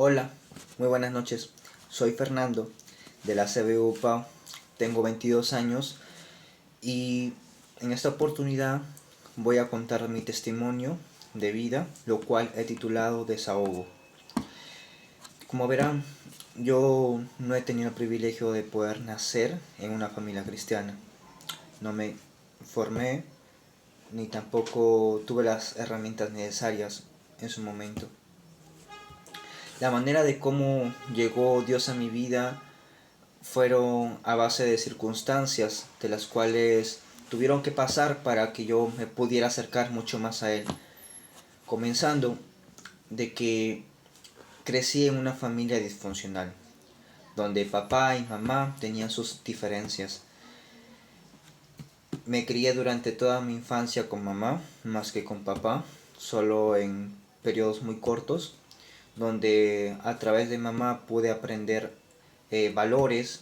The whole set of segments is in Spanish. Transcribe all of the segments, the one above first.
Hola, muy buenas noches. Soy Fernando de la CBU PAO. Tengo 22 años y en esta oportunidad voy a contar mi testimonio de vida, lo cual he titulado Desahogo. Como verán, yo no he tenido el privilegio de poder nacer en una familia cristiana. No me formé ni tampoco tuve las herramientas necesarias en su momento. La manera de cómo llegó Dios a mi vida fueron a base de circunstancias de las cuales tuvieron que pasar para que yo me pudiera acercar mucho más a Él. Comenzando de que crecí en una familia disfuncional, donde papá y mamá tenían sus diferencias. Me crié durante toda mi infancia con mamá, más que con papá, solo en periodos muy cortos, donde a través de mamá pude aprender valores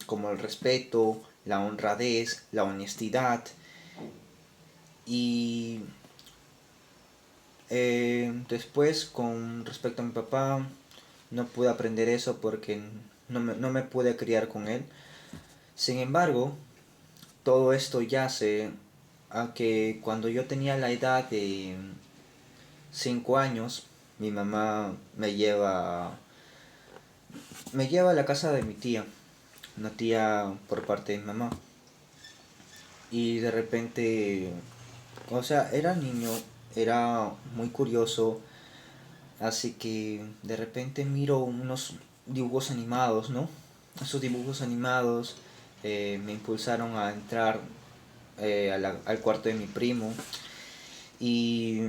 como el respeto, la honradez, la honestidad y después con respecto a mi papá no pude aprender eso porque no me pude criar con él. Sin embargo, todo esto yace a que cuando yo tenía la edad de 5 años, mi mamá me lleva a la casa de mi tía, una tía por parte de mi mamá. Y de repente, o sea, era niño, era muy curioso, así que de repente miro unos dibujos animados, ¿no? Esos dibujos animados me impulsaron a entrar al cuarto de mi primo y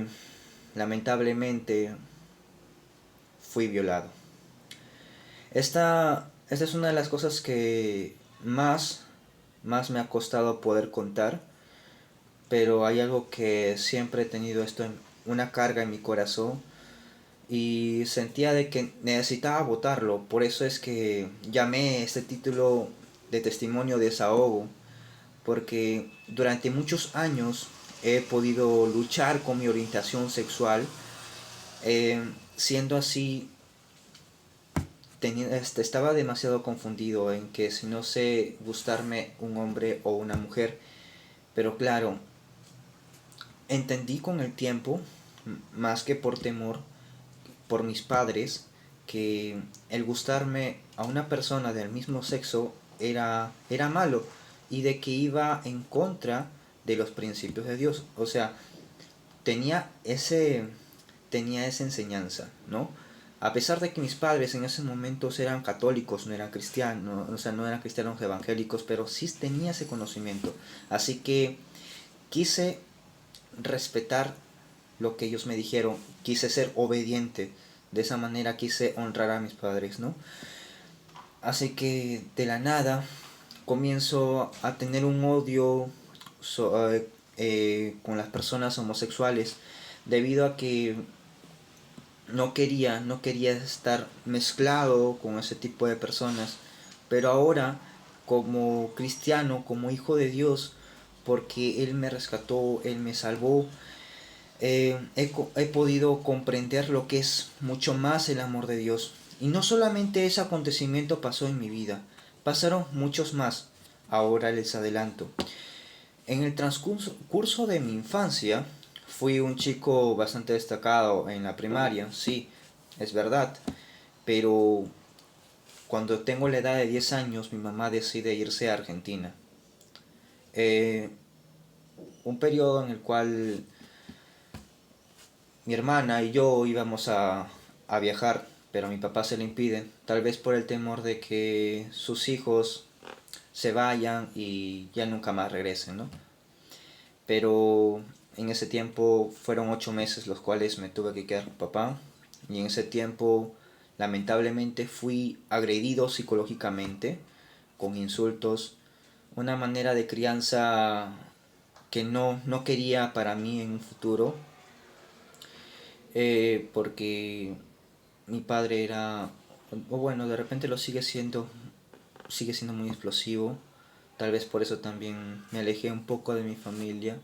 lamentablemente fui violado. Esta es una de las cosas que más me ha costado poder contar, pero hay algo que siempre he tenido una carga en mi corazón y sentía de que necesitaba botarlo. Por eso es que llamé este título de testimonio de desahogo, porque durante muchos años he podido luchar con mi orientación sexual, siendo así estaba demasiado confundido en que si no sé gustarme un hombre o una mujer. Pero claro, entendí con el tiempo, más que por temor, por mis padres, que el gustarme a una persona del mismo sexo era malo y de que iba en contra de los principios de Dios. O sea, tenía ese tenía esa enseñanza, ¿no? A pesar de que mis padres en ese momento eran católicos, no eran cristianos, o sea, no eran cristianos evangélicos, pero sí tenía ese conocimiento. Así que quise respetar lo que ellos me dijeron, quise ser obediente, de esa manera quise honrar a mis padres, ¿no? Así que de la nada comienzo a tener un odio con las personas homosexuales debido a que no quería estar mezclado con ese tipo de personas. Pero ahora, como cristiano, como hijo de Dios, porque Él me rescató, Él me salvó, he podido comprender lo que es mucho más el amor de Dios. Y no solamente ese acontecimiento pasó en mi vida, pasaron muchos más. Ahora les adelanto. En el transcurso de mi infancia, fui un chico bastante destacado en la primaria, sí, es verdad, pero cuando tengo la edad de 10 años, mi mamá decide irse a Argentina. Eh, un periodo en el cual mi hermana y yo íbamos a viajar, pero a mi papá se le impide, tal vez por el temor de que sus hijos se vayan y ya nunca más regresen, ¿no? Pero en ese tiempo fueron 8 meses los cuales me tuve que quedar con papá. Y en ese tiempo lamentablemente fui agredido psicológicamente con insultos. Una manera de crianza que no quería para mí en un futuro. Porque mi padre era, o bueno, de repente lo sigue siendo muy explosivo. Tal vez por eso también me alejé un poco de mi familia,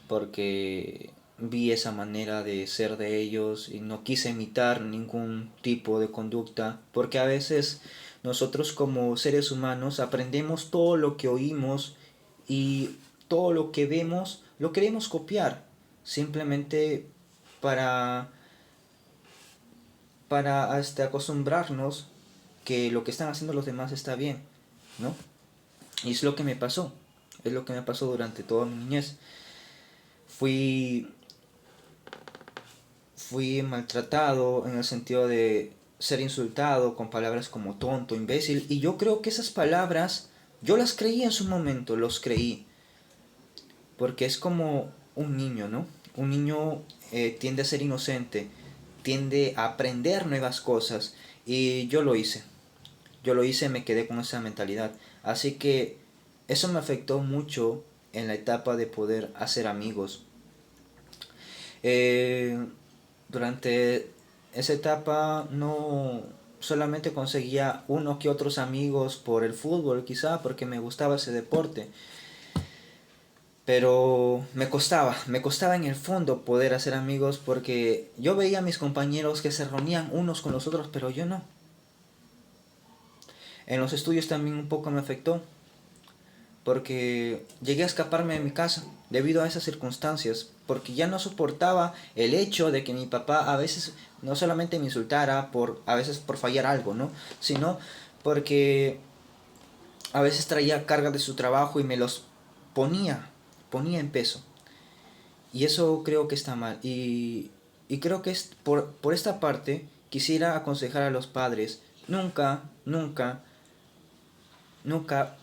porque vi esa manera de ser de ellos y no quise imitar ningún tipo de conducta, porque a veces nosotros como seres humanos aprendemos todo lo que oímos y todo lo que vemos lo queremos copiar, simplemente para, para acostumbrarnos que lo que están haciendo los demás está bien, ¿no? Y es lo que me pasó, es lo que me pasó durante toda mi niñez. Fui fui maltratado en el sentido de ser insultado con palabras como tonto, imbécil, y yo creo que esas palabras yo las creí en su momento, los creí, porque es como un niño, ¿no? Un niño tiende a ser inocente, tiende a aprender nuevas cosas, y yo lo hice, me quedé con esa mentalidad, así que eso me afectó mucho en la etapa de poder hacer amigos. Eh, Durante esa etapa no solamente conseguía uno que otros amigos por el fútbol, quizá porque me gustaba ese deporte, pero me costaba en el fondo poder hacer amigos porque yo veía a mis compañeros que se reunían unos con los otros, pero yo no. En los estudios también un poco me afectó porque llegué a escaparme de mi casa debido a esas circunstancias, porque ya no soportaba el hecho de que mi papá a veces no solamente me insultara por a veces por fallar algo, ¿no? Sino porque a veces traía cargas de su trabajo y me los ponía en peso. Y eso creo que está mal. Y creo que es por esta parte quisiera aconsejar a los padres, nunca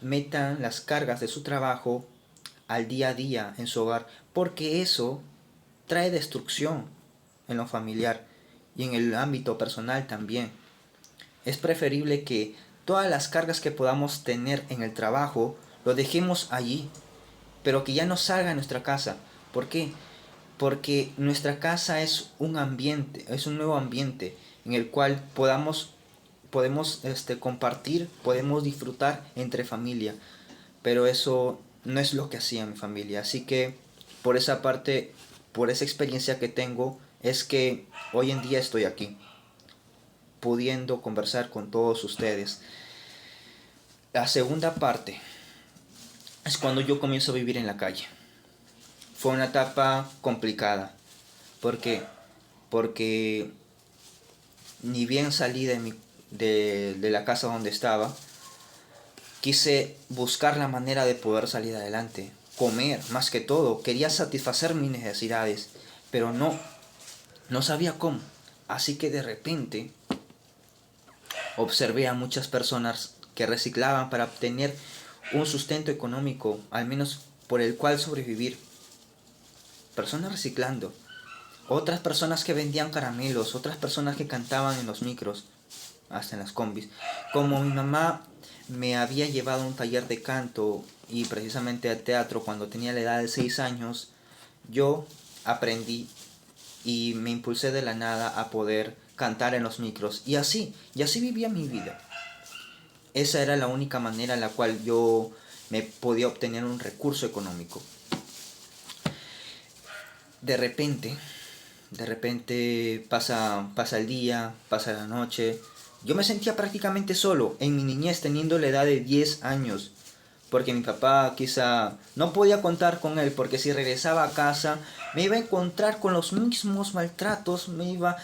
metan las cargas de su trabajo al día a día en su hogar, porque eso trae destrucción en lo familiar y en el ámbito personal también. Es preferible que todas las cargas que podamos tener en el trabajo lo dejemos allí, pero que ya no salga de nuestra casa. ¿Por qué? Porque nuestra casa es un ambiente, es un nuevo ambiente en el cual podemos compartir, podemos disfrutar entre familia, pero eso no es lo que hacía mi familia, así que por esa parte, por esa experiencia que tengo, es que hoy en día estoy aquí, pudiendo conversar con todos ustedes. La segunda parte es cuando yo comienzo a vivir en la calle. Fue una etapa complicada. ¿Por qué? Porque ni bien salí de la casa donde estaba, quise buscar la manera de poder salir adelante, comer, más que todo, quería satisfacer mis necesidades, pero no sabía cómo. Así que de repente observé a muchas personas que reciclaban para obtener un sustento económico, al menos por el cual sobrevivir. Personas reciclando, otras personas que vendían caramelos, otras personas que cantaban en los micros, hasta en las combis. Como mi mamá me había llevado a un taller de canto y precisamente al teatro cuando tenía la edad de 6 años, yo aprendí y me impulsé de la nada a poder cantar en los micros. Y así vivía mi vida. Esa era la única manera en la cual yo me podía obtener un recurso económico. De repente, pasa el día, pasa la noche. Yo me sentía prácticamente solo en mi niñez teniendo la edad de 10 años. Porque mi papá quizá no podía contar con él porque si regresaba a casa me iba a encontrar con los mismos maltratos, me iba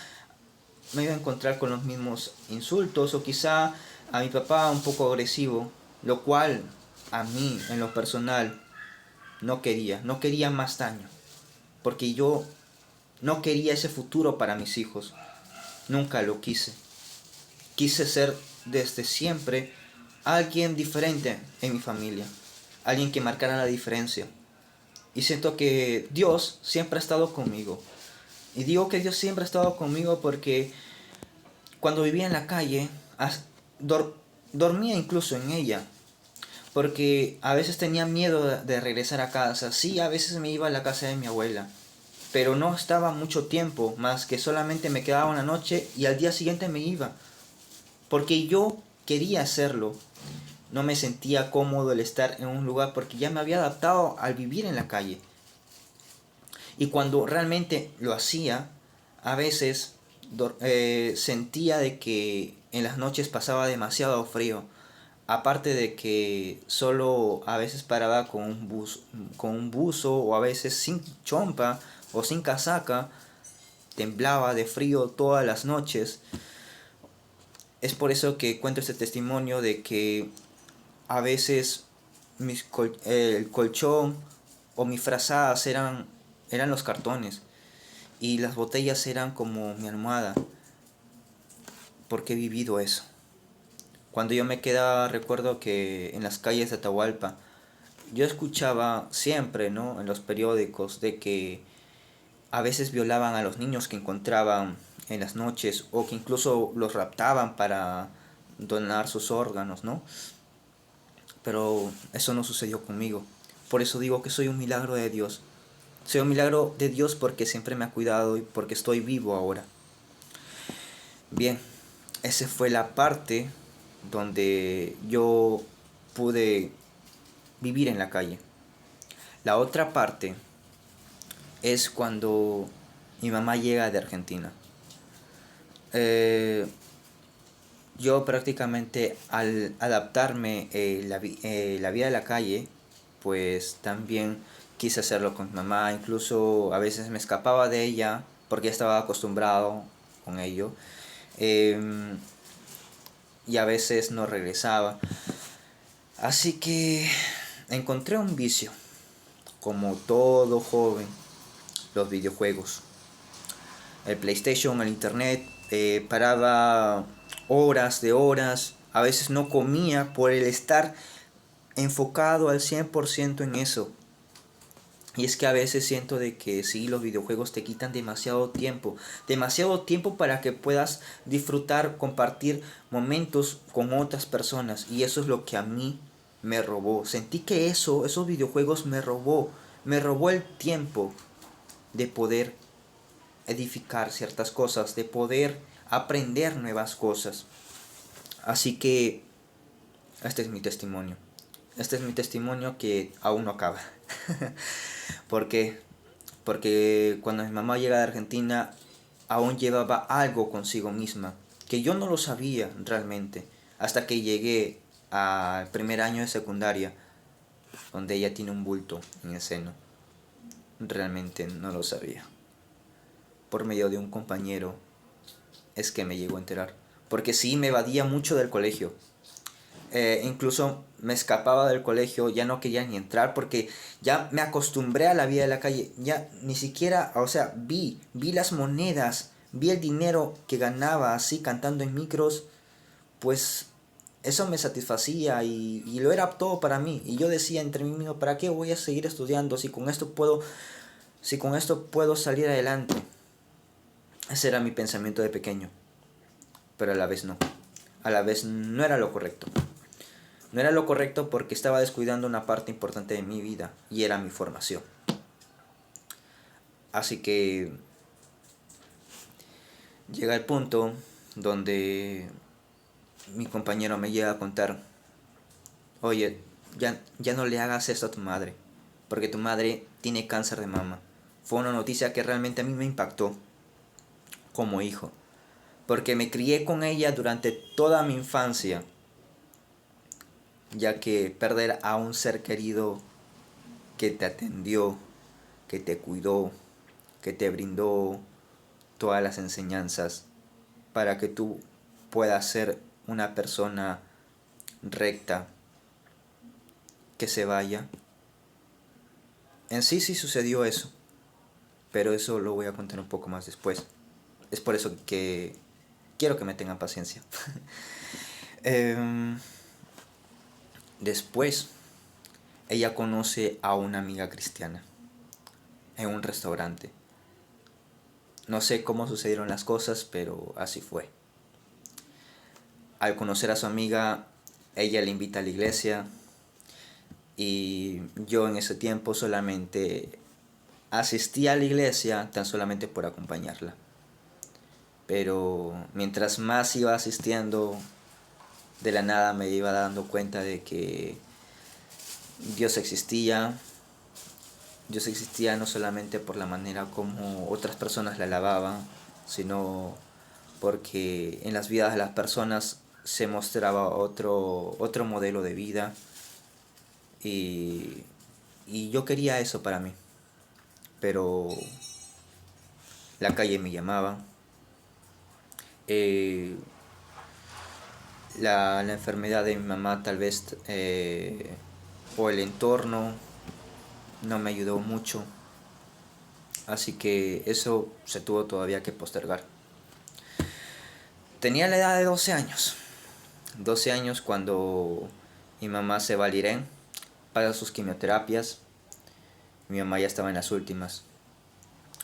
a encontrar con los mismos insultos o quizá a mi papá un poco agresivo, lo cual a mí en lo personal no quería más daño. Porque yo no quería ese futuro para mis hijos. Nunca lo quise. Quise ser desde siempre alguien diferente en mi familia. Alguien que marcara la diferencia. Y siento que Dios siempre ha estado conmigo. Y digo que Dios siempre ha estado conmigo porque cuando vivía en la calle, dormía incluso en ella. Porque a veces tenía miedo de regresar a casa. Sí, a veces me iba a la casa de mi abuela, pero no estaba mucho tiempo, más que solamente me quedaba una noche y al día siguiente me iba, porque yo quería hacerlo. No me sentía cómodo el estar en un lugar porque ya me había adaptado al vivir en la calle. Y cuando realmente lo hacía, a veces sentía de que en las noches pasaba demasiado frío. Aparte de que solo a veces paraba con un buzo o a veces sin chompa o sin casaca, temblaba de frío todas las noches. Es por eso que cuento este testimonio de que a veces el colchón o mis frazadas eran los cartones y las botellas eran como mi almohada, porque he vivido eso. Cuando yo me quedaba, recuerdo que en las calles de Atahualpa, yo escuchaba siempre, ¿no?, en los periódicos de que a veces violaban a los niños que encontraban en las noches o que incluso los raptaban para donar sus órganos, ¿no? Pero eso no sucedió conmigo. Por eso digo que soy un milagro de Dios. Soy un milagro de Dios porque siempre me ha cuidado y porque estoy vivo ahora. Bien, esa fue la parte donde yo pude vivir en la calle. La otra parte es cuando mi mamá llega de Argentina. Eh, yo prácticamente al adaptarme la vida de la calle, pues también quise hacerlo con mi mamá. Incluso a veces me escapaba de ella porque ya estaba acostumbrado con ello. Eh, y a veces no regresaba. Así que encontré un vicio, como todo joven, los videojuegos. El PlayStation, el internet, paraba horas de horas, a veces no comía por el estar enfocado al 100% en eso. Y es que a veces siento de que sí, los videojuegos te quitan demasiado tiempo para que puedas disfrutar, compartir momentos con otras personas. Y eso es lo que a mí me robó. Sentí que esos videojuegos me robó el tiempo de poder edificar ciertas cosas, de poder aprender nuevas cosas. Así que este es mi testimonio. Este es mi testimonio que aún no acaba. ¿Por qué? Porque cuando mi mamá llega de Argentina, aún llevaba algo consigo misma, que yo no lo sabía realmente, hasta que llegué al primer año de secundaria, donde ella tiene un bulto en el seno. Realmente no lo sabía. Por medio de un compañero es que me llegó a enterar. Porque sí, me evadía mucho del colegio. Incluso me escapaba del colegio, ya no quería ni entrar porque ya me acostumbré a la vida de la calle, ya ni siquiera, o sea, vi las monedas, vi el dinero que ganaba así cantando en micros, pues eso me satisfacía y lo era todo para mí. Y yo decía entre mí mismo, ¿para qué voy a seguir estudiando si con esto puedo salir adelante? Ese era mi pensamiento de pequeño, pero a la vez no, a la vez no era lo correcto. No era lo correcto porque estaba descuidando una parte importante de mi vida y era mi formación. Así que llega el punto donde mi compañero me llega a contar, oye, ya no le hagas esto a tu madre, porque tu madre tiene cáncer de mama. Fue una noticia que realmente a mí me impactó como hijo, porque me crié con ella durante toda mi infancia, ya que perder a un ser querido que te atendió, que te cuidó, que te brindó todas las enseñanzas para que tú puedas ser una persona recta, que se vaya. En sí sucedió eso, pero eso lo voy a contar un poco más después. Es por eso que quiero que me tengan paciencia. Em, Después, ella conoce a una amiga cristiana en un restaurante. No sé cómo sucedieron las cosas, pero así fue. Al conocer a su amiga, ella le invita a la iglesia y yo en ese tiempo solamente asistí a la iglesia tan solamente por acompañarla. Pero mientras más iba asistiendo, de la nada me iba dando cuenta de que Dios existía, Dios existía no solamente por la manera como otras personas la alababan, sino porque en las vidas de las personas se mostraba otro modelo de vida y, y yo quería eso para mí, pero la calle me llamaba, eh, la enfermedad de mi mamá tal vez o el entorno no me ayudó mucho, así que eso se tuvo todavía que postergar. Tenía la edad de 12 años. 12 años cuando mi mamá se va al Irén para sus quimioterapias. Mi mamá ya estaba en las últimas.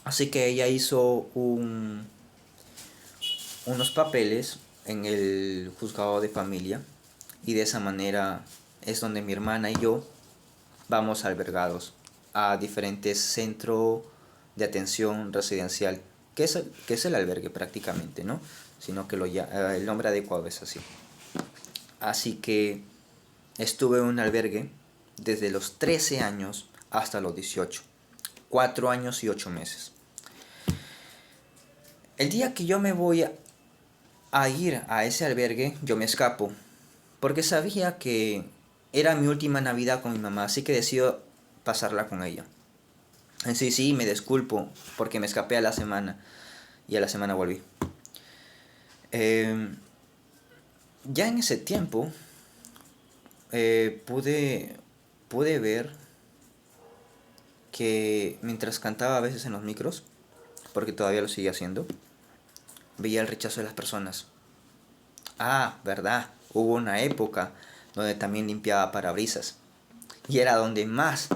Así que ella hizo unos papeles en el juzgado de familia y de esa manera es donde mi hermana y yo vamos albergados a diferentes centros de atención residencial, que es el albergue prácticamente, ¿no? Sino que el nombre adecuado es así. Así que estuve en un albergue desde los 13 años hasta los 18. 4 años y 8 meses. El día que yo me voy a ir a ese albergue, yo me escapo. Porque sabía que era mi última Navidad con mi mamá, así que decido pasarla con ella. Sí, me disculpo porque me escapé a la semana y a la semana volví. Ya en ese tiempo pude ver que mientras cantaba a veces en los micros, porque todavía lo sigue haciendo, veía el rechazo de las personas. Ah, verdad, hubo una época donde también limpiaba parabrisas. Y era donde más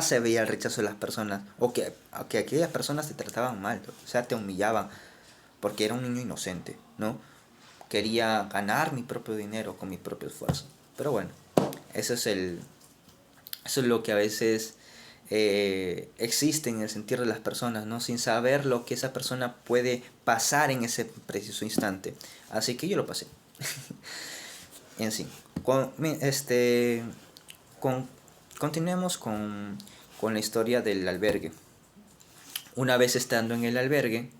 se veía el rechazo de las personas. O que aquellas personas te trataban mal, o sea, te humillaban. Porque era un niño inocente, ¿no? Quería ganar mi propio dinero con mi propio esfuerzo. Pero bueno, eso es eso es lo que a veces existe en el sentir de las personas, ¿no? Sin saber lo que esa persona puede pasar en ese preciso instante. Así que yo lo pasé. En sí. Con, con, continuemos con la historia del albergue. Una vez estando en el albergue,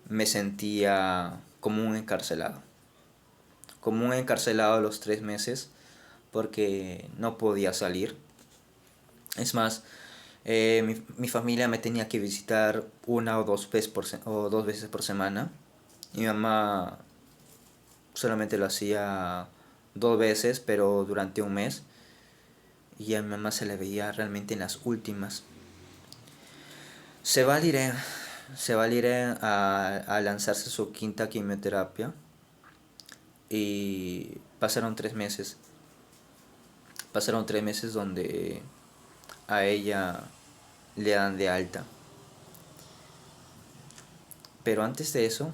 me sentía como un encarcelado. Como un encarcelado a los 3 meses, porque no podía salir. Es más, mi familia me tenía que visitar una o dos veces por semana. Mi mamá solamente lo hacía 2 veces, pero durante un mes. Y a mi mamá se le veía realmente en las últimas. Se va al Irén, se va al Irén a lanzarse su quinta quimioterapia. Y pasaron 3 meses. Pasaron 3 meses donde a ella le dan de alta. Pero antes de eso,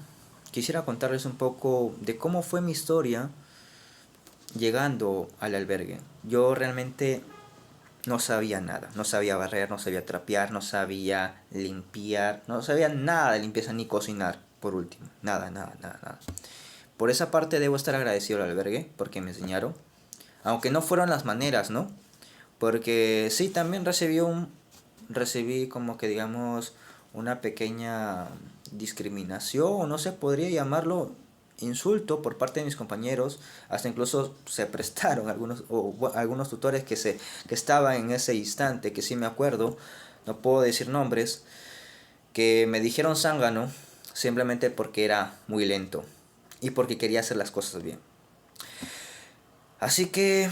quisiera contarles un poco de cómo fue mi historia llegando al albergue. Yo realmente no sabía nada, no sabía barrer, no sabía trapear, no sabía limpiar, no sabía nada de limpieza ni cocinar, por último. Nada, nada, nada, nada. Por esa parte debo estar agradecido al albergue, porque me enseñaron. Aunque no fueron las maneras, ¿no? Porque sí, también recibí como que digamos una pequeña discriminación, o no se podría llamarlo insulto por parte de mis compañeros, hasta incluso se prestaron algunos tutores que estaban en ese instante, que sí me acuerdo, no puedo decir nombres, que me dijeron zángano simplemente porque era muy lento y porque quería hacer las cosas bien. Así que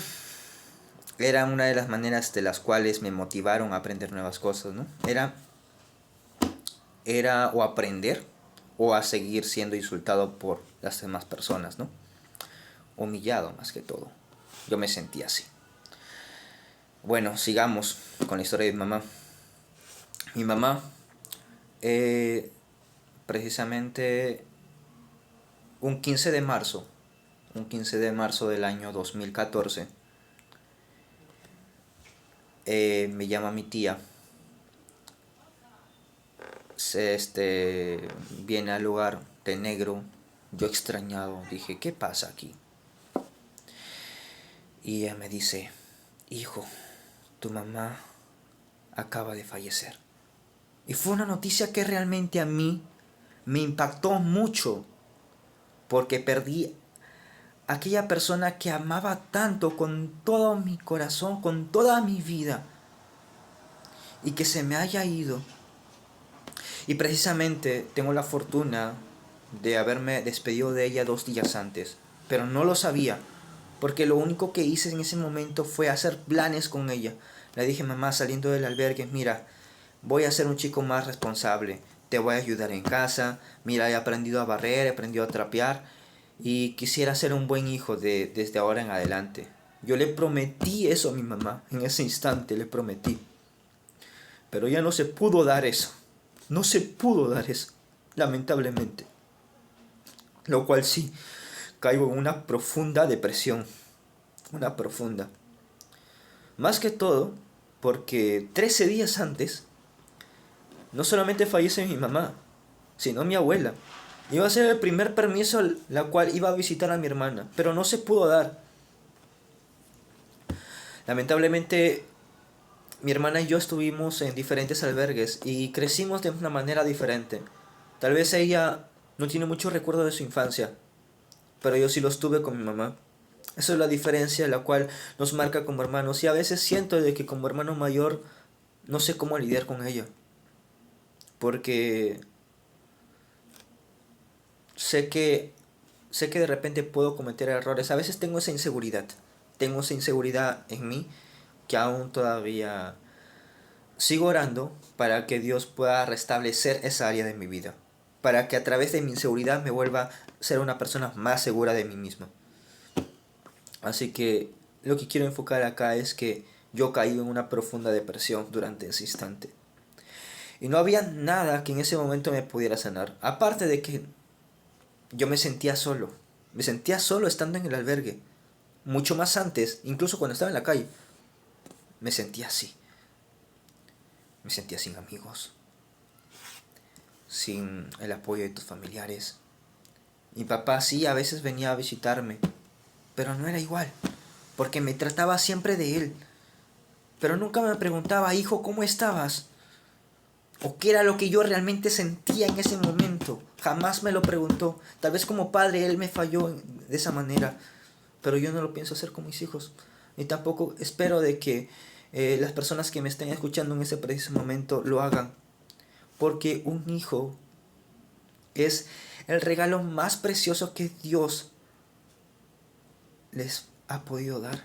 era una de las maneras de las cuales me motivaron a aprender nuevas cosas, ¿no? Era o aprender o a seguir siendo insultado por las demás personas, ¿no? Humillado más que todo. Yo me sentía así. Bueno, sigamos con la historia de mi mamá. Mi mamá, precisamente un 15 de marzo, un 15 de marzo del año 2014, me llama mi tía. Viene al lugar de negro. Yo extrañado, dije, ¿qué pasa aquí? Y ella me dice, hijo, tu mamá acaba de fallecer. Y fue una noticia que realmente a mí me impactó mucho, porque perdí a aquella persona que amaba tanto con todo mi corazón, con toda mi vida, y que se me haya ido. Y precisamente tengo la fortuna de haberme despedido de ella 2 días antes, pero no lo sabía, porque lo único que hice en ese momento fue hacer planes con ella. Le dije: mamá, saliendo del albergue, mira, voy a ser un chico más responsable, te voy a ayudar en casa, mira, he aprendido a barrer, he aprendido a trapear, y quisiera ser un buen hijo desde ahora en adelante. Yo le prometí eso a mi mamá, en ese instante le prometí. Pero ya no se pudo dar eso. No se pudo dar eso, lamentablemente. Lo cual sí, caigo en una profunda depresión. Una profunda. Más que todo, porque 13 días antes, no solamente fallece mi mamá, sino mi abuela. Iba a ser el primer permiso la cual iba a visitar a mi hermana, pero no se pudo dar. Lamentablemente, mi hermana y yo estuvimos en diferentes albergues y crecimos de una manera diferente. Tal vez ella no tiene mucho recuerdo de su infancia, pero yo sí los tuve con mi mamá. Esa es la diferencia la cual nos marca como hermanos, y a veces siento de que como hermano mayor no sé cómo lidiar con ella, porque sé que sé que de repente puedo cometer errores. A veces tengo esa inseguridad en mí, que aún todavía sigo orando para que Dios pueda restablecer esa área de mi vida, para que a través de mi inseguridad me vuelva a ser una persona más segura de mí mismo. Así que lo que quiero enfocar acá es que yo caí en una profunda depresión durante ese instante. Y no había nada que en ese momento me pudiera sanar. Aparte de que yo me sentía solo. Me sentía solo estando en el albergue. Mucho más antes, incluso cuando estaba en la calle, me sentía así. Me sentía sin amigos, sin el apoyo de tus familiares. Mi papá sí a veces venía a visitarme, pero no era igual, porque me trataba siempre de él. Pero nunca me preguntaba: hijo, ¿cómo estabas? ¿O qué era lo que yo realmente sentía en ese momento? Jamás me lo preguntó. Tal vez como padre él me falló de esa manera, pero yo no lo pienso hacer con mis hijos. Ni tampoco espero de que las personas que me estén escuchando en ese preciso momento lo hagan. Porque un hijo es el regalo más precioso que Dios les ha podido dar.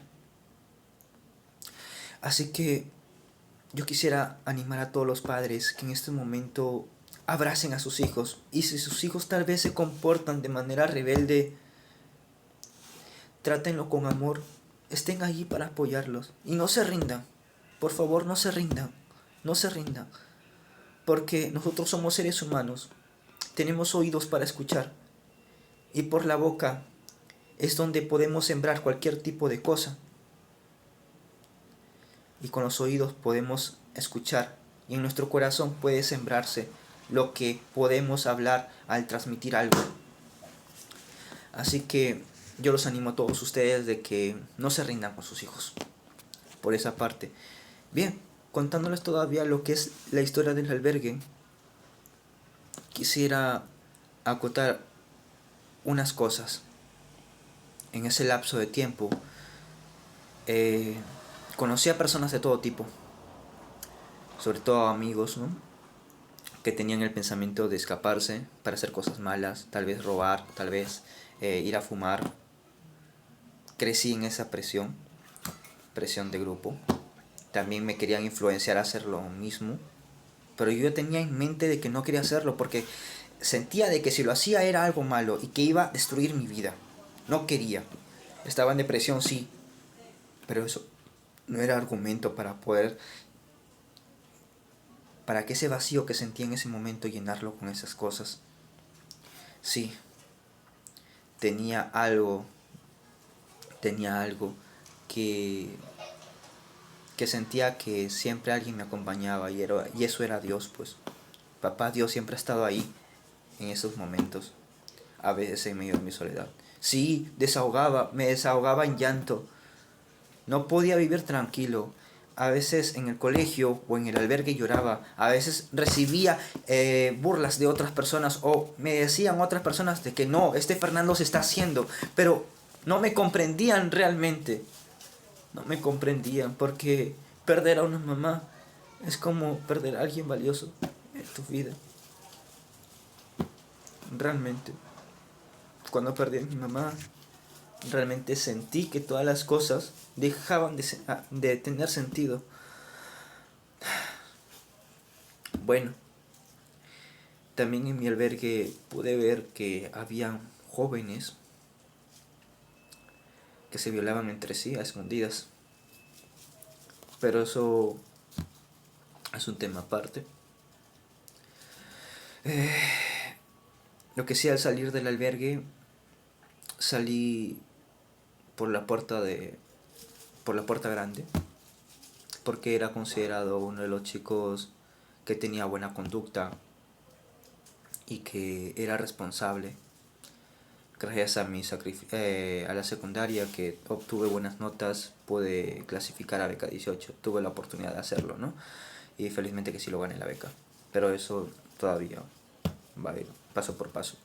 Así que yo quisiera animar a todos los padres que en este momento abracen a sus hijos. Y si sus hijos tal vez se comportan de manera rebelde, trátenlo con amor. Estén allí para apoyarlos. Y no se rindan. Por favor, no se rindan. No se rindan. Porque nosotros somos seres humanos. Tenemos oídos para escuchar. Y por la boca es donde podemos sembrar cualquier tipo de cosa. Y con los oídos podemos escuchar, y en nuestro corazón puede sembrarse lo que podemos hablar al transmitir algo. Así que yo los animo a todos ustedes de que no se rindan con sus hijos, por esa parte. Bien, contándoles todavía lo que es la historia del albergue, quisiera acotar unas cosas. En ese lapso de tiempo conocí a personas de todo tipo, sobre todo amigos, ¿no?, que tenían el pensamiento de escaparse para hacer cosas malas, tal vez robar, tal vez ir a fumar. Crecí en esa presión de grupo. También me querían influenciar a hacer lo mismo, pero yo tenía en mente de que no quería hacerlo porque sentía de que si lo hacía era algo malo y que iba a destruir mi vida. No quería. Estaba en depresión, sí, pero eso no era argumento para que ese vacío que sentía en ese momento llenarlo con esas cosas. Sí, tenía algo que sentía que siempre alguien me acompañaba, y eso era Dios, pues. Papá Dios siempre ha estado ahí en esos momentos, a veces en medio de mi soledad. Sí, me desahogaba en llanto. No podía vivir tranquilo. a veces en el colegio o en el albergue lloraba, a veces recibía burlas de otras personas o me decían otras personas de que no, este Fernando se está haciendo, pero no me comprendían realmente, no me comprendían porque perder a una mamá es como perder a alguien valioso en tu vida. Realmente, cuando perdí a mi mamá, realmente sentí que todas las cosas dejaban de tener sentido. Bueno, también en mi albergue pude ver que había jóvenes que se violaban entre sí a escondidas. Pero eso es un tema aparte. Lo que sí, al salir del albergue salí por la puerta por la puerta grande, porque era considerado uno de los chicos que tenía buena conducta y que era responsable. Gracias a a la secundaria, que obtuve buenas notas, pude clasificar a beca 18. Tuve la oportunidad de hacerlo, ¿no? Y felizmente que sí lo gané la beca. Pero eso todavía va a ir paso por paso.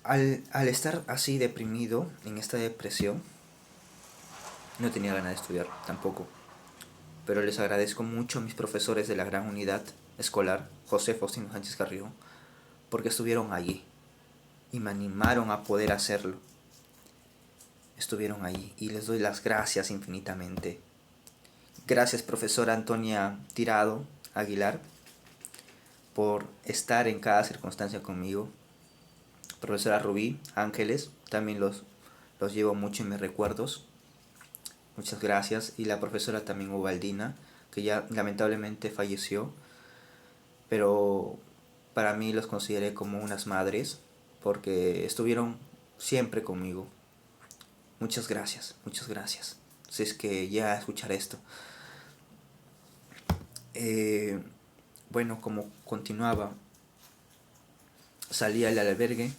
Al estar así deprimido, en esta depresión, no tenía ganas de estudiar tampoco. Pero les agradezco mucho a mis profesores de la gran unidad escolar, José Faustino Sánchez Carrió, porque estuvieron allí y me animaron a poder hacerlo. Estuvieron allí y les doy las gracias infinitamente. Gracias, profesora Antonia Tirado Aguilar, por estar en cada circunstancia conmigo. Profesora Rubí Ángeles, también los llevo mucho en mis recuerdos. Muchas gracias. Y la profesora también Ubaldina, que ya lamentablemente falleció, pero para mí los consideré como unas madres, porque estuvieron siempre conmigo. Muchas gracias, muchas gracias. Si es que ya a escuchar esto. Bueno, como continuaba, salí al albergue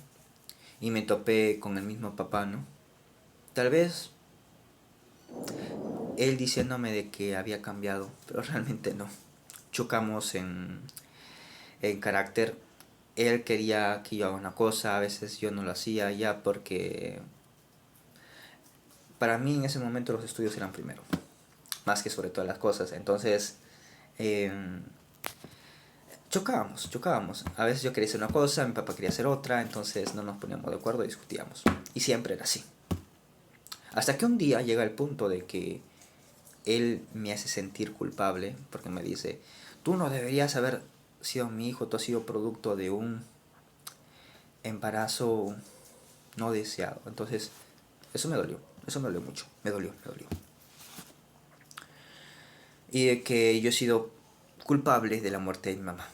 y me topé con el mismo papá, ¿no? Tal vez él diciéndome de que había cambiado, pero realmente no. Chocamos en carácter. Él quería que yo haga una cosa, a veces yo no lo hacía ya porque para mí en ese momento los estudios eran primero, más que sobre todas las cosas. Entonces, eh, chocábamos. A veces yo quería hacer una cosa, mi papá quería hacer otra, entonces no nos poníamos de acuerdo y discutíamos. Y siempre era así. Hasta que un día llega el punto de que él me hace sentir culpable porque me dice, tú no deberías haber sido mi hijo, tú has sido producto de un embarazo no deseado. Entonces, eso me dolió mucho, me dolió. Y de que yo he sido culpable de la muerte de mi mamá.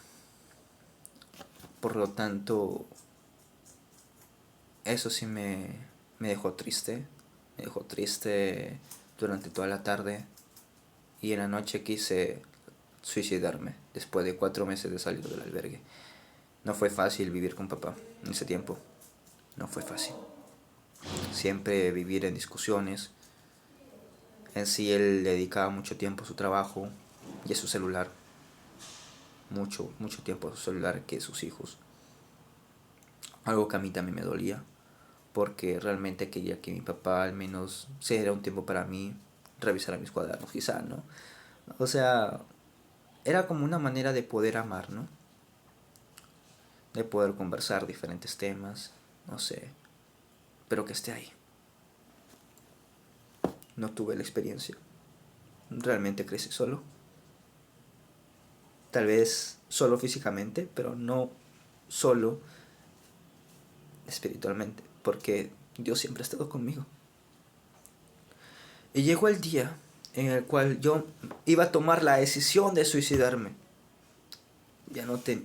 Por lo tanto, eso sí me dejó triste. Me dejó triste durante toda la tarde. Y en la noche quise suicidarme después de 4 meses de salir del albergue. No fue fácil vivir con papá en ese tiempo. No fue fácil. Siempre vivir en discusiones. En sí él dedicaba mucho tiempo a su trabajo y a su celular. Mucho tiempo a su celular que a sus hijos. Algo que a mí también me dolía, porque realmente quería que mi papá al menos se diera un tiempo para mí, revisara mis cuadernos quizá, ¿no? O sea, era como una manera de poder amar, ¿no? De poder conversar diferentes temas, no sé, pero que esté ahí. No tuve la experiencia. Realmente crecí solo. Tal vez solo físicamente, pero no solo espiritualmente, porque Dios siempre ha estado conmigo. Y llegó el día en el cual yo iba a tomar la decisión de suicidarme. Ya no te,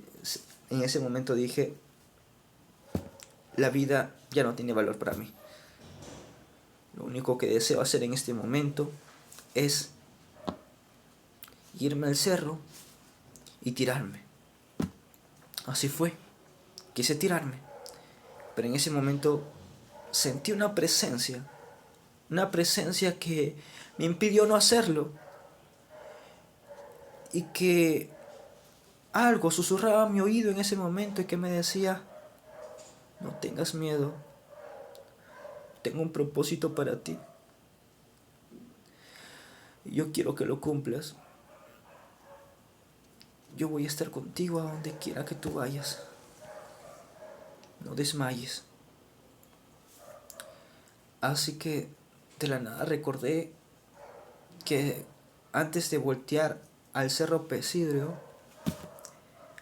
en ese momento dije, la vida ya no tiene valor para mí. Lo único que deseo hacer en este momento es irme al cerro y tirarme. Así fue. Quise tirarme. Pero en ese momento sentí una presencia una presencia que me impidió no hacerlo, y que algo susurraba a mi oído en ese momento y que me decía: no tengas miedo, tengo un propósito para ti y yo quiero que lo cumplas. Yo voy a estar contigo a donde quiera que tú vayas. No desmayes. Así que de la nada recordé que antes de voltear al Cerro Pesidrio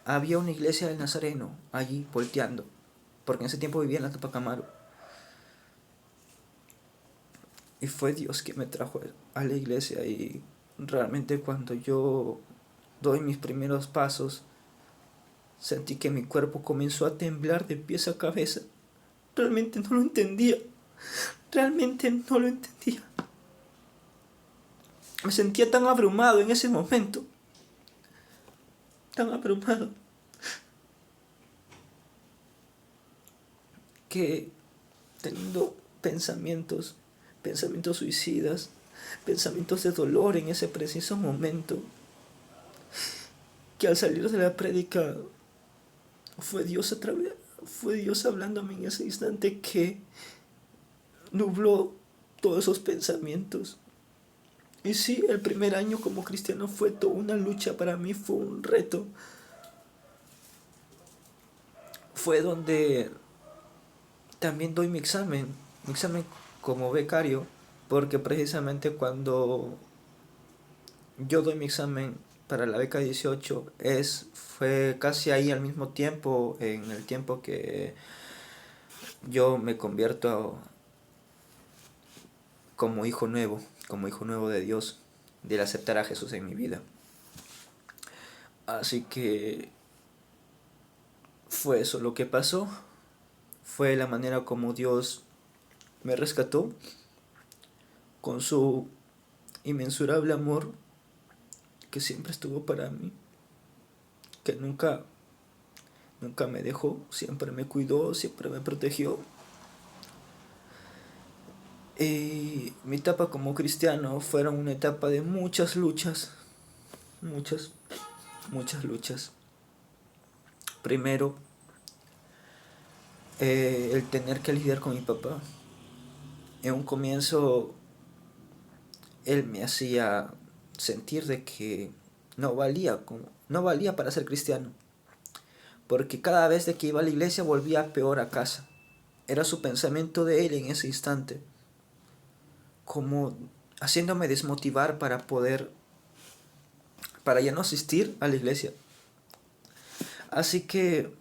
había una iglesia del Nazareno allí volteando, porque en ese tiempo vivía en la Tupac Amaru. Y fue Dios que me trajo a la iglesia, y realmente cuando yo doy mis primeros pasos, sentí que mi cuerpo comenzó a temblar de pies a cabeza. Realmente no lo entendía. Realmente no lo entendía. Me sentía tan abrumado en ese momento. Tan abrumado. Que teniendo pensamientos suicidas, pensamientos de dolor en ese preciso momento, que al salir de la prédica fue Dios hablándome en ese instante, que nubló todos esos pensamientos. Y sí, el primer año como cristiano fue toda una lucha para mí, fue un reto. Fue donde también doy mi examen como becario, porque precisamente cuando yo doy mi examen para la beca 18 fue casi ahí al mismo tiempo, en el tiempo que yo me convierto como hijo nuevo de Dios, del aceptar a Jesús en mi vida. Así que fue eso lo que pasó, fue la manera como Dios me rescató con su inmensurable amor, que siempre estuvo para mí, que nunca me dejó, siempre me cuidó, siempre me protegió. Y mi etapa como cristiano fueron una etapa de muchas luchas, muchas, muchas luchas. Primero, el tener que lidiar con mi papá. En un comienzo, él me hacía sentir de que no valía para ser cristiano, porque cada vez de que iba a la iglesia volvía peor a casa. Era su pensamiento de él en ese instante, como haciéndome desmotivar para ya no asistir a la iglesia. Así que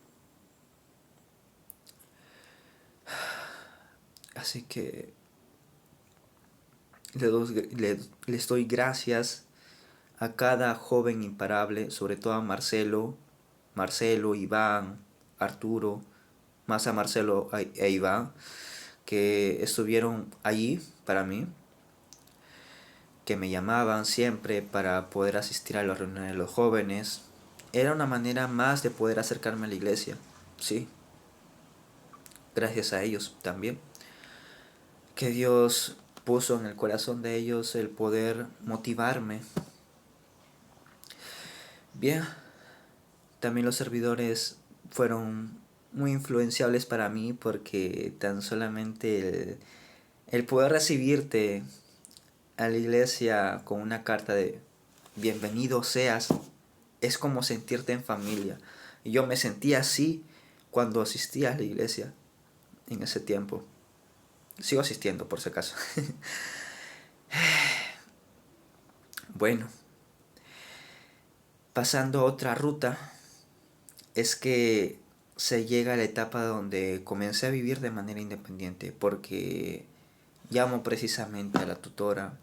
les doy gracias a cada joven imparable, sobre todo a Marcelo, Iván, Arturo, más a Marcelo e Iván, que estuvieron allí para mí, que me llamaban siempre para poder asistir a las reuniones de los jóvenes. Era una manera más de poder acercarme a la iglesia, sí, gracias a ellos también, que Dios puso en el corazón de ellos el poder motivarme. Bien, también los servidores fueron muy influenciables para mí, porque tan solamente el poder recibirte a la iglesia con una carta de bienvenido seas es como sentirte en familia. Y yo me sentía así cuando asistía a la iglesia en ese tiempo. Sigo asistiendo por si acaso. Bueno, pasando a otra ruta, es que se llega a la etapa donde comencé a vivir de manera independiente, porque llamo precisamente a la tutora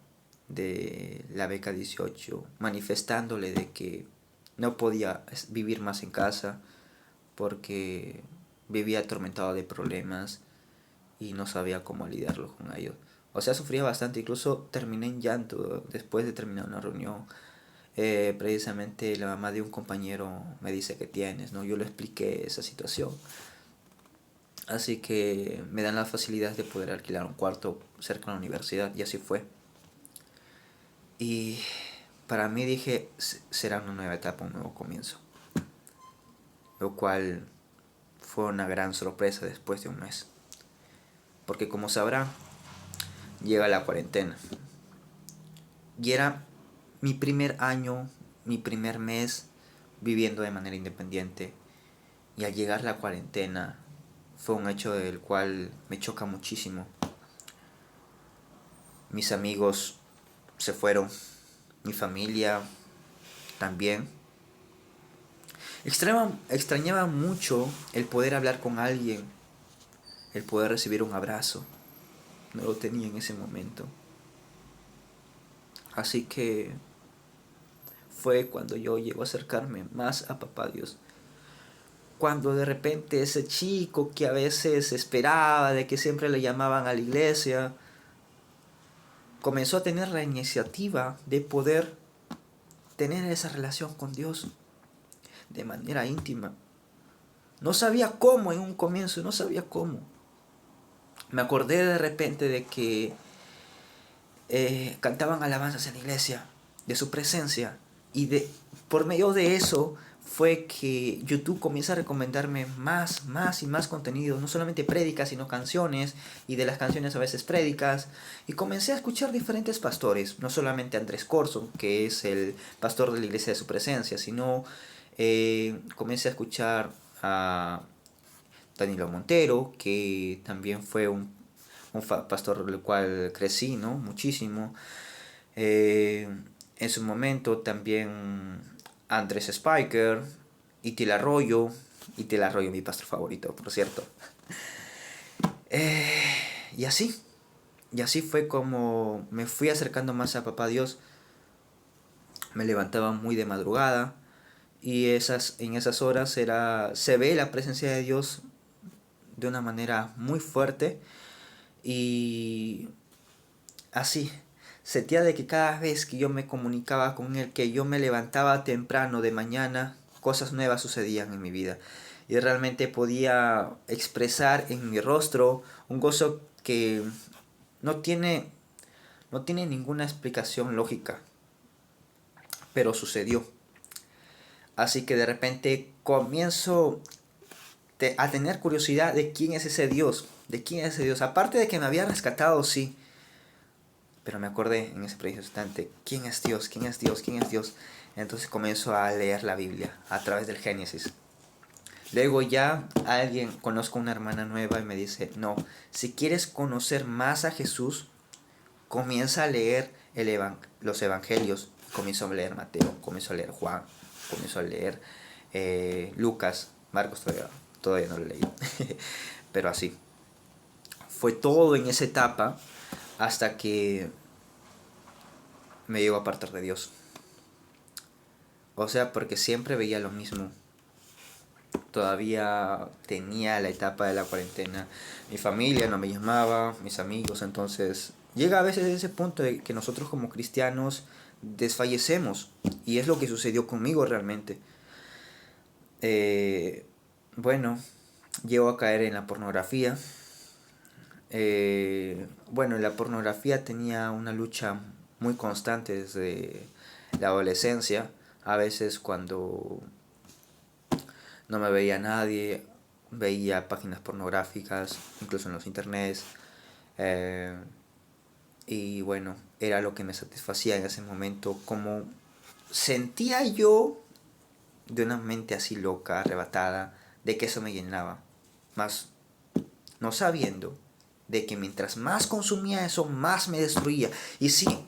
de la beca 18 manifestándole de que no podía vivir más en casa porque vivía atormentado de problemas y no sabía cómo lidiarlo con ellos. O sea, sufría bastante, incluso terminé en llanto después de terminar una reunión. Precisamente la mamá de un compañero me dice: ¿qué tienes? ¿No? Yo le expliqué esa situación. Así que me dan la facilidad de poder alquilar un cuarto cerca de la universidad, y así fue. Y para mí dije, será una nueva etapa, un nuevo comienzo. Lo cual fue una gran sorpresa después de un mes. Porque como sabrán, llega la cuarentena. Y era mi primer año, mi primer mes viviendo de manera independiente. Y al llegar la cuarentena fue un hecho del cual me choca muchísimo. Mis amigos se fueron, mi familia también. Extrañaba mucho el poder hablar con alguien, el poder recibir un abrazo. No lo tenía en ese momento. Así que fue cuando yo llego a acercarme más a Papá Dios. Cuando de repente ese chico que a veces esperaba, de que siempre le llamaban a la iglesia, comenzó a tener la iniciativa de poder tener esa relación con Dios de manera íntima. No sabía cómo en un comienzo, no sabía cómo. Me acordé de repente de que cantaban alabanzas en la iglesia, de su presencia, y por medio de eso fue que YouTube comienza a recomendarme más y más contenido, no solamente prédicas, sino canciones, y de las canciones a veces prédicas, y comencé a escuchar diferentes pastores, no solamente Andrés Corson, que es el pastor de la iglesia de su presencia, sino comencé a escuchar a Danilo Montero, que también fue un pastor del cual crecí, ¿no? Muchísimo. Eh, en su momento también Andrés Spiker, Itil Arroyo, Itil Arroyo mi pastor favorito, por cierto. Eh, y así, y así fue como me fui acercando más a Papá Dios. Me levantaba muy de madrugada y en esas horas se ve la presencia de Dios de una manera muy fuerte. Y así, sentía de que cada vez que yo me comunicaba con él, que yo me levantaba temprano de mañana, cosas nuevas sucedían en mi vida. Y realmente podía expresar en mi rostro un gozo que no tiene, no tiene ninguna explicación lógica, pero sucedió. Así que de repente comienzo a tener curiosidad de quién es ese Dios, de quién es ese Dios. Aparte de que me había rescatado, sí, pero me acordé en ese preciso instante, ¿quién es Dios? ¿Quién es Dios? ¿Quién es Dios? Entonces comienzo a leer la Biblia a través del Génesis. Luego ya conozco una hermana nueva y me dice, no, si quieres conocer más a Jesús, comienza a leer los evangelios. Comienzo a leer Mateo, comienzo a leer Juan, comienzo a leer Lucas, Marcos todavía no lo leí. Pero así. Fue todo en esa etapa hasta que me llegó a apartar de Dios. O sea, porque siempre veía lo mismo. Todavía tenía la etapa de la cuarentena. Mi familia no me llamaba, mis amigos. Entonces llega a veces ese punto de que nosotros como cristianos desfallecemos. Y es lo que sucedió conmigo realmente. Bueno, llego a caer en la pornografía. Bueno, la pornografía tenía una lucha muy constante desde la adolescencia. A veces cuando no me veía nadie, veía páginas pornográficas, incluso en los internets. eh, y bueno, era lo que me satisfacía en ese momento. Como sentía yo de una mente así loca, arrebatada, de que eso me llenaba. Más no sabiendo de que mientras más consumía eso, más me destruía. Y sí,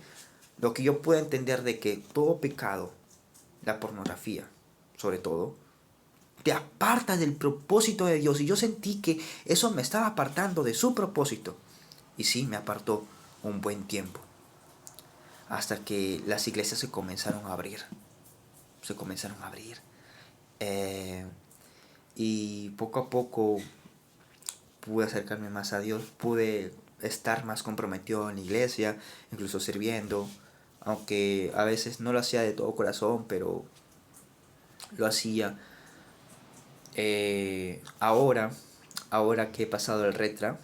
lo que yo puedo entender de que todo pecado, la pornografía, sobre todo, te aparta del propósito de Dios. Y yo sentí que eso me estaba apartando de su propósito. Y sí, me apartó un buen tiempo. Hasta que las iglesias se comenzaron a abrir. Se comenzaron a abrir. Y poco a poco pude acercarme más a Dios. Pude estar más comprometido en la iglesia, incluso sirviendo. Aunque a veces no lo hacía de todo corazón, pero lo hacía. Ahora ahora que he pasado el Retra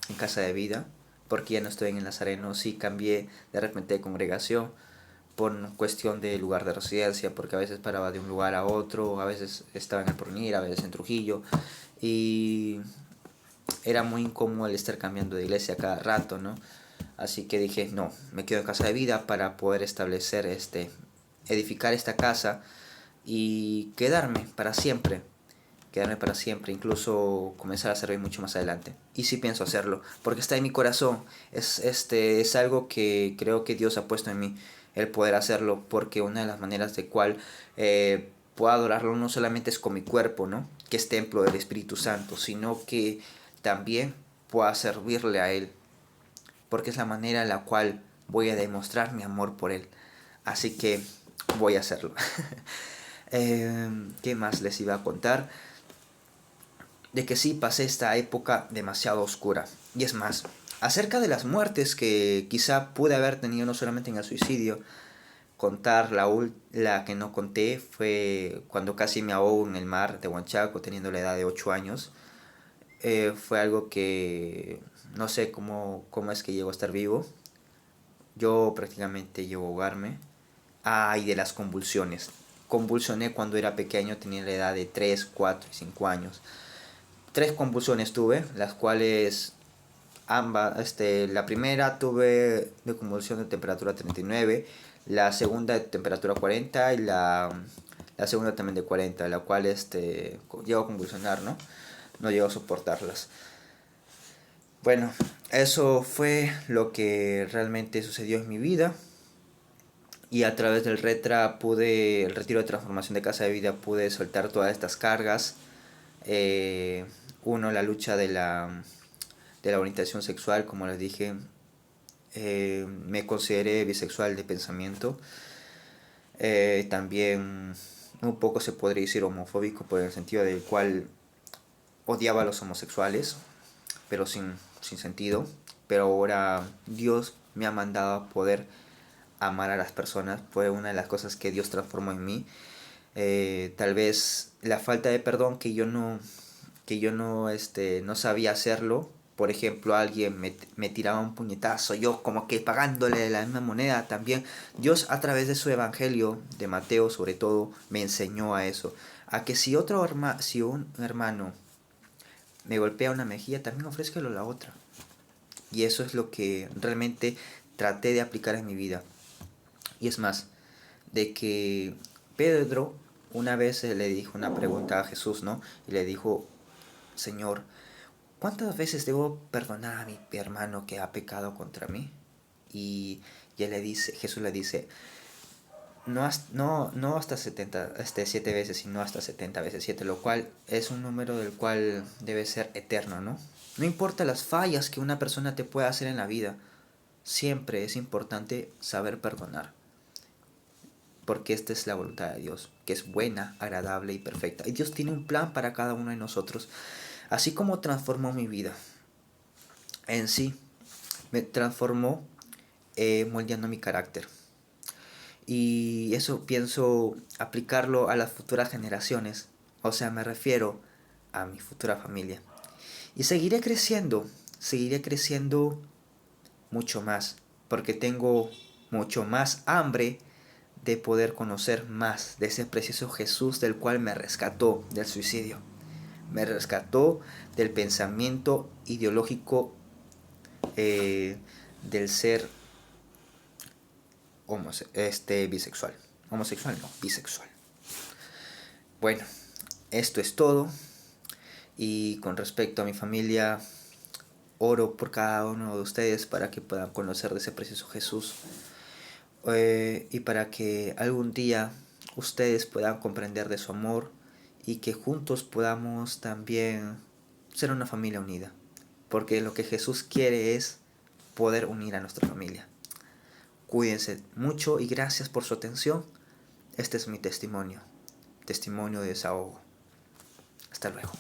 en Casa de Vida, porque ya no estoy en el Nazareno, sí cambié de repente de congregación por cuestión de lugar de residencia, porque a veces paraba de un lugar a otro, a veces estaba en el Porvenir, a veces en Trujillo, y era muy incómodo el estar cambiando de iglesia cada rato, ¿no? Así que dije, no, me quedo en Casa de Vida para poder establecer, edificar esta casa y quedarme para siempre, incluso comenzar a servir mucho más adelante. Y sí pienso hacerlo, porque está en mi corazón, es algo que creo que Dios ha puesto en mí, el poder hacerlo, porque una de las maneras de cual puedo adorarlo no solamente es con mi cuerpo, ¿no? Que es templo del Espíritu Santo, sino que también pueda servirle a Él, porque es la manera en la cual voy a demostrar mi amor por Él. Así que voy a hacerlo. ¿Qué más les iba a contar? De que sí pasé esta época demasiado oscura. Y es más, acerca de las muertes que quizá pude haber tenido no solamente en el suicidio, contar la que no conté fue cuando casi me ahogo en el mar de Huanchaco teniendo la edad de 8 años. Fue algo que no sé cómo es que llego a estar vivo. Yo prácticamente llego a ahogarme. Ah, y de las convulsiones. Convulsioné cuando era pequeño, tenía la edad de 3 4 y 5 años. Tres convulsiones tuve, las cuales la primera tuve de convulsión de temperatura 39, la segunda de temperatura 40 y la segunda también de 40, la cual llegó a convulsionar, ¿no? No llegó a soportarlas. Bueno, eso fue lo que realmente sucedió en mi vida. Y a través del el retiro de transformación de Casa de Vida, pude soltar todas estas cargas. Uno, la lucha de la orientación sexual, como les dije. Me consideré bisexual de pensamiento. También un poco se podría decir homofóbico, por el sentido del cual odiaba a los homosexuales, pero sin sentido. Pero ahora Dios me ha mandado a poder amar a las personas. Fue una de las cosas que Dios transformó en mí. Tal vez la falta de perdón no sabía hacerlo. Por ejemplo, alguien me tiraba un puñetazo, yo como que pagándole la misma moneda también. Dios, a través de su evangelio, de Mateo sobre todo, me enseñó a eso. A que si un hermano me golpea una mejilla, también ofrézcalo la otra. Y eso es lo que realmente traté de aplicar en mi vida. Y es más, de que Pedro una vez le dijo una pregunta a Jesús, ¿no? Y le dijo, Señor, ¿cuántas veces debo perdonar a mi hermano que ha pecado contra mí? Y Jesús le dice, no hasta 7 veces, sino hasta 70 veces 7, lo cual es un número del cual debe ser eterno, ¿no? No importa las fallas que una persona te pueda hacer en la vida, siempre es importante saber perdonar, porque esta es la voluntad de Dios, que es buena, agradable y perfecta. Y Dios tiene un plan para cada uno de nosotros. Así como transformó mi vida en sí, me transformó moldeando mi carácter. Y eso pienso aplicarlo a las futuras generaciones. O sea, me refiero a mi futura familia. Y seguiré creciendo mucho más, porque tengo mucho más hambre de poder conocer más de ese precioso Jesús del cual me rescató del suicidio. Me rescató del pensamiento ideológico del ser bisexual. Homosexual no, bisexual. Bueno, esto es todo. Y con respecto a mi familia, oro por cada uno de ustedes para que puedan conocer de ese precioso Jesús. Y para que algún día ustedes puedan comprender de su amor y que juntos podamos también ser una familia unida. Porque lo que Jesús quiere es poder unir a nuestra familia. Cuídense mucho y gracias por su atención. Este es mi testimonio de desahogo. Hasta luego.